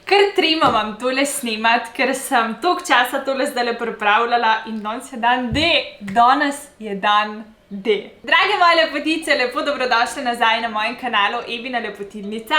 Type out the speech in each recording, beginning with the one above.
Kar trimam tole snemat, ker sem toliko časa tole zdajle pripravljala in danes je dan D. Danes je dan D. Drage moje lepotice, lepo dobrodošli nazaj na mojem kanalu Evina lepotilnica.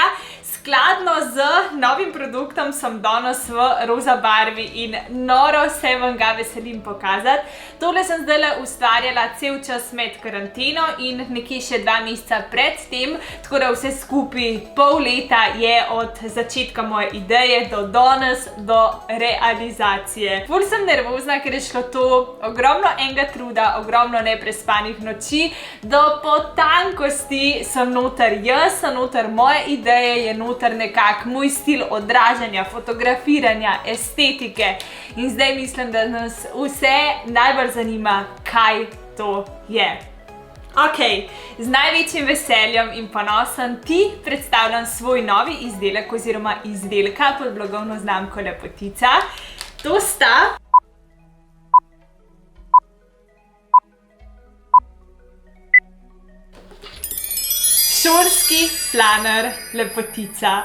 Skladno z novim produktom sem danes v roza barvi in noro se vam ga veselim pokazati. Tole sem zdajle ustvarjala cel čas med karanteno in nekje še 2 meseca pred tem, tako da vse skupaj pol leta je od začetka moje ideje do danes, do realizacije. Ful sem nervozna, ker je šlo to ogromno enega truda, ogromno neprespanih noči, do potankosti sem noter jaz, sem noter moje ideje, je noter nekak moj stil odražanja, fotografiranja, estetike in zdaj mislim, da nas vse najbolj zanima, kaj to je. Ok, z največjim veseljem in ponosom ti predstavljam svoj novi izdelek oziroma izdelka pod blagovno znamko Lepotica. To sta šolski planer Lepotica.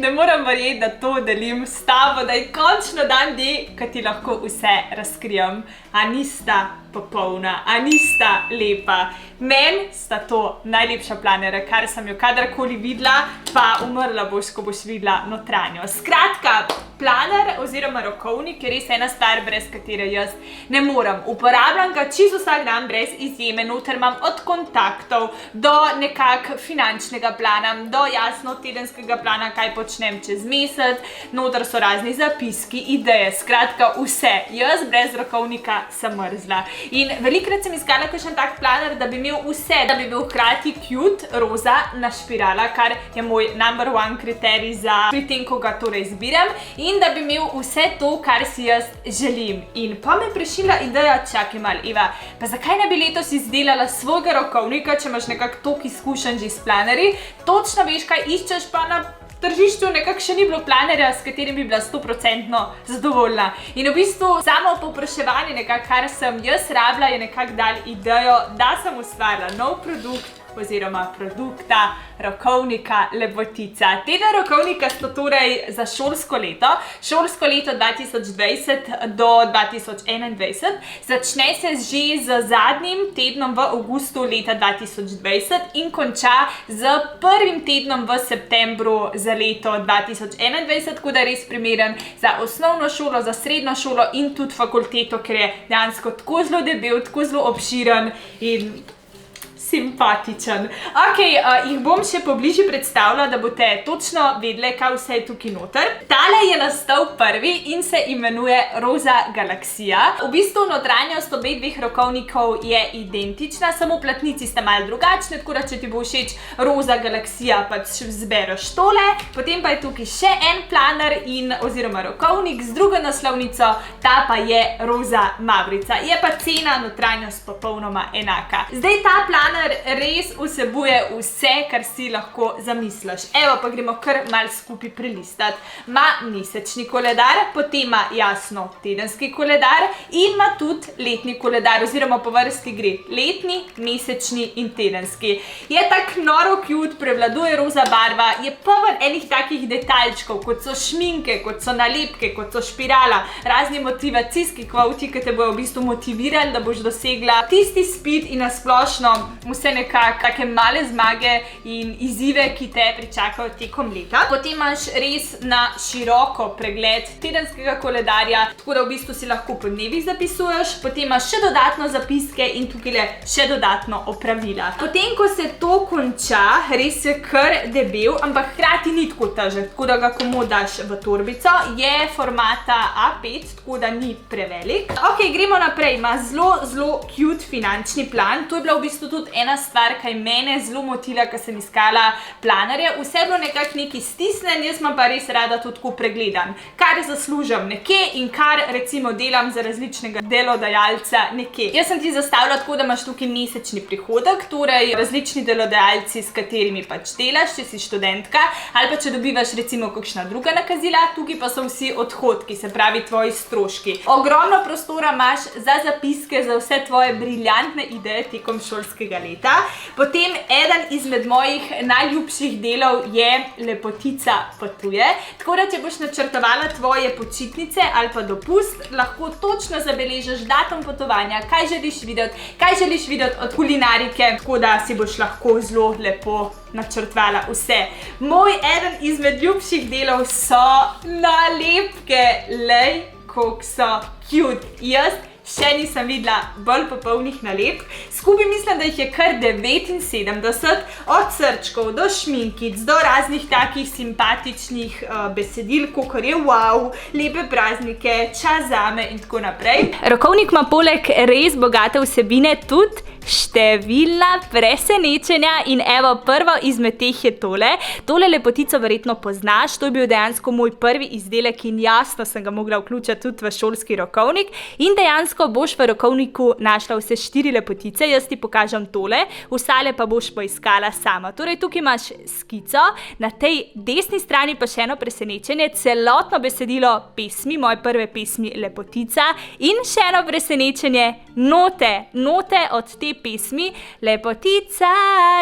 Ne moram verjeti, da to delim s tabo, da je končno dan D, ko ti lahko vse razkrijem. A nista popolna, a nista lepa. Meni sta to najlepša planera, kar sem jo kadarkoli videla, pa umrla boš, ko boš videla notranjo. Skratka, planer oziroma rokovnik je res ena stvar, brez katere jaz ne morem. Uporabljam ga čisto vsak dan brez izjeme, noter imam od kontaktov do nekak finančnega plana, do jasno tedenskega plana, kaj počnem čez mesec, noter so razni zapiski, ideje, skratka vse. Jaz brez rokovnika sem mrzla. In velikokrat sem iskala kakšen tak planer, da bi imel vse, da bi bil hkrati cute, roza, na špirala, kar je moj number one kriterij za pri tem, ko ga torej izbiram, in da bi imel vse to, kar si jaz želim. In pa me je prišla ideja, čakaj malo, Eva, pa zakaj ne bi letos izdelala svojega rokovnika, če imaš nekako toliko izkušenj že s planerji, točno veš, kaj iščeš, pa na tržišču nekako še ni bilo planerja, s katerim bi bila 100% zadovoljna. In v bistvu samo povpraševanje nekako, kar sem jaz rabila, je nekako dal idejo, da sem ustvarila nov produkt oziroma produkta rokovnika Lepotica. Tega rokovnika sta torej za šolsko leto 2020 do 2021. Začne se že z zadnjim tednom v avgustu leta 2020 in konča z prvim tednom v septembru za leto 2021, tako da je res primeren za osnovno šolo, za srednjo šolo in tudi fakulteto, ker je dejansko tako zelo debel, tako zelo obširen in simpatičen. Ok, jih bom še pobližje predstavila, da boste točno vedeli, kaj vse je tukaj noter. Tale je nastal prvi in se imenuje Roza galaksija. V bistvu notranjost obeh dveh rokovnikov je identična, samo platnici sta malo drugačne, tako da če ti bo všeč Roza galaksija, pač zbereš tole. Potem pa je tukaj še en planer oziroma rokovnik z drugo naslovnico, ta pa je Roza mavrica. Je pa cena notranjost popolnoma enaka. Zdaj ta planer res vsebuje vse, kar si lahko zamisliš. Evo, pa gremo kar malo skupaj prelistati. Ma mesečni koledar, potem ima jasno tedenski koledar in ima tudi letni koledar, oziroma po vrsti gre letni, mesečni in tedenski. Je tak noro cute, prevladuje roza barva, je poln enih takih detajlčkov, kot so šminke, kot so nalepke, kot so špirala, razni motivacijski kvoti, ki te bojo v bistvu motivirali, da boš dosegla tisti speed in nasplošno vse nekako take male zmage in izzive, ki te pričakajo tekom leta. Potem imaš res na široko pregled tedenskega koledarja, tako da v bistvu si lahko po dnevih zapisuješ, potem imaš še dodatno zapiske in tukaj še dodatno opravila. Potem, ko se to konča, res je kar debel, ampak hkrati ni tako težek, tako da ga komod daš v torbico, je formata A5, tako da ni prevelik. Ok, gremo naprej, ima zelo cute finančni plan, to je bila v bistvu tudi ena stvar, kaj mene zelo motila, ko sem iskala planerje. Vse je bilo nekako neki stisnen, jaz imam pa res rada to tako pregledan. Kar zaslužim nekje in kar recimo delam za različnega delodajalca nekje. Jaz sem ti zastavila tako, da imaš tukaj mesečni prihodek, torej različni delodajalci, s katerimi pač delaš, če si študentka, ali pa če dobivaš recimo kakšna druga nakazila, tukaj pa so vsi odhodki, se pravi tvoji stroški. Ogromno prostora imaš za zapiske, za vse tvoje briljantne ideje tekom šolskega leta. leta. Potem eden izmed mojih najljubših delov je Lepotica potuje. Tako da, če boš načrtovala tvoje počitnice ali pa dopust, lahko točno zabeležiš datum potovanja, kaj želiš videti od kulinarike, tako da si boš lahko zelo lepo načrtovala vse. Moj eden izmed ljubših delov so nalepke. Lej, koliko so cute. Jaz še nisem videla bolj popolnih nalepk. Skupaj mislim, da jih je kar 79, od srčkov do šminkic, do raznih takih simpatičnih besedil, kakor je wow, lepe praznike, čas zame in tako naprej. Rokovnik ima poleg res bogate vsebine tudi številna presenečenja in evo, prvo izmed teh je tole. Tole lepotico verjetno poznaš, to je bil dejansko moj prvi izdelek in jasno sem ga mogla vključiti tudi v šolski rokovnik in dejansko boš v rokovniku našla vse 4 lepotice, jaz ti pokažem tole, ostale pa boš poiskala sama. Torej, tukaj imaš skico, na tej desni strani pa še eno presenečenje, celotno besedilo pesmi, moje prve pesmi Lepotica in še eno presenečenje, note od te pesmi Lepotica,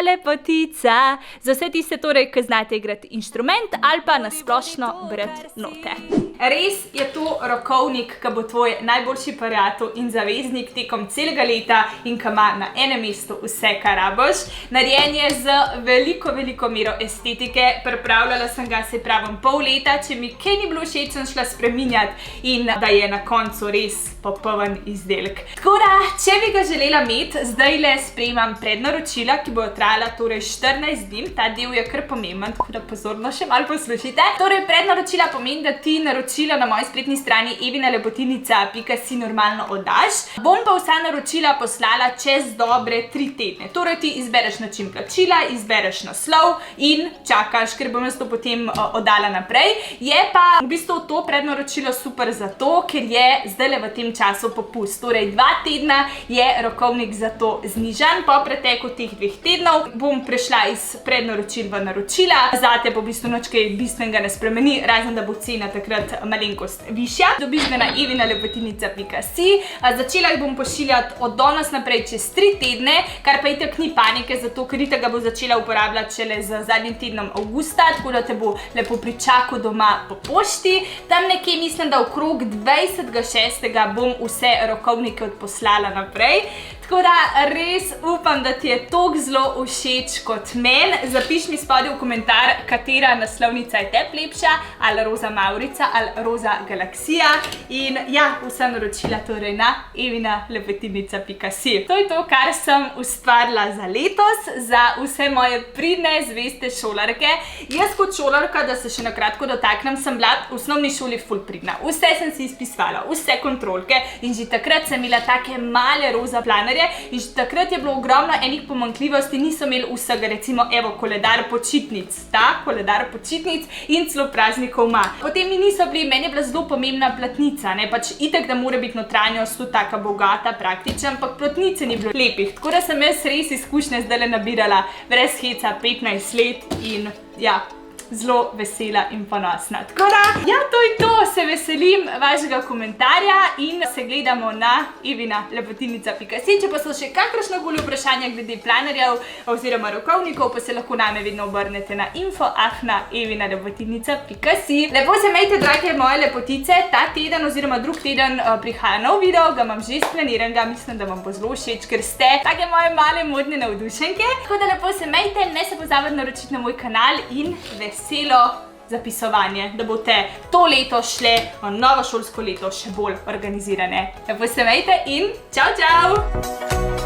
lepotica, za vse tiste torej, ki znate igrati inštrument ali pa nasplošno brati note. Res je to rokovnik, ki bo tvoj najboljši prijatelj in zaveznik tekom celega leta in ki ima na enem mestu vse, kar rabiš. Narejen je z veliko mero estetike, pripravljala sem ga, se pravim, pol leta, če mi kaj ni bilo všeč, sem šla spreminjati in da je na koncu res popoln izdelek. Tako da, če bi ga želela imeti, zdajle sprejemam prednaročila, ki bojo trajala torej 14 dni, ta del je kar pomemben, tako da pozorno še malo poslušajte. Torej, prednaročila pomeni, da ti naročila na moji spletni strani evinaLepotinica.si normalno oddaš. Bom pa vsa naročila poslala čez dobre 3 tedne. Torej, ti izbereš način plačila, izbereš naslov in čakaš, ker bom jaz to potem oddala naprej. Je pa v bistvu to prednaročilo super zato, ker je zdajle v tem času popust. Torej, 2 tedna je rokovnik za to znižan. Po preteku teh 2 tednov bom prešla iz prednaročil v naročila. Zate bo v bistvu nič kaj bistvenega ne spremeni, razen da bo cena takrat malenkost višja. Dobiš ga na evinaLepotinica.si. Začela jih bom pošiljati od danes naprej čez 3 tedne, kar pa itak ni panike, zato ker itak ga bo začela uporabljati šele z zadnjim tednom avgusta, tako da te bo lepo pričakal doma po pošti. Tam nekje mislim, da okrog 20.6. bom vse rokovnike odposlala naprej. Tako da res upam, da ti je toliko zelo všeč kot meni. Zapiš mi spodaj v komentar, katera naslovnica je tebi lepša, ali Roza Mavrica ali Roza Galaksija. In ja, vsa naročila torej na evinaLepotinica.si. To je to, kar sem ustvarila za letos, za vse moje pridne, zveste šolarke. Jaz kot šolarka, da se še na kratko dotaknem, sem bila v osnovni šoli ful pridna. Vse sem si izpisovala, vse kontrolke in že takrat sem imela take male roza planerje in že takrat je bilo ogromno enih pomanjkljivosti, niso imeli vsega, recimo evo, koledar počitnic, koledar počitnic in celo praznikov ima. Potem mi niso bili, meni je bila zelo pomembna platnica, ne, pač itak, da mora biti notranjost tudi taka bogata, praktična, ampak platnice ni bilo lepih, tako da sem jaz res izkušnje zdajle nabirala brez heca 15 let in ja, zelo vesela in ponosna. Tako da, ja, to je to, se veselim vašega komentarja in se gledamo na evinaLepotinica.si. Če pa so še kakršnokoli vprašanja glede planerjev oziroma rokovnikov, pa se lahko name vedno obrnete na info@evinaLepotinica.si. Lepo se imejte, drage moje lepotice, ta teden oziroma drug teden prihaja nov video, ga imam že splaniranega, mislim, da vam bo zelo všeč, ker ste take moje male modne navdušenke. Tako da lepo se imejte, ne se pozabite naročiti na moj kanal in veselo zapisovanje, da boste to leto šle v novo šolsko leto še bolj organizirane. Lepo se imejte in čau, čau!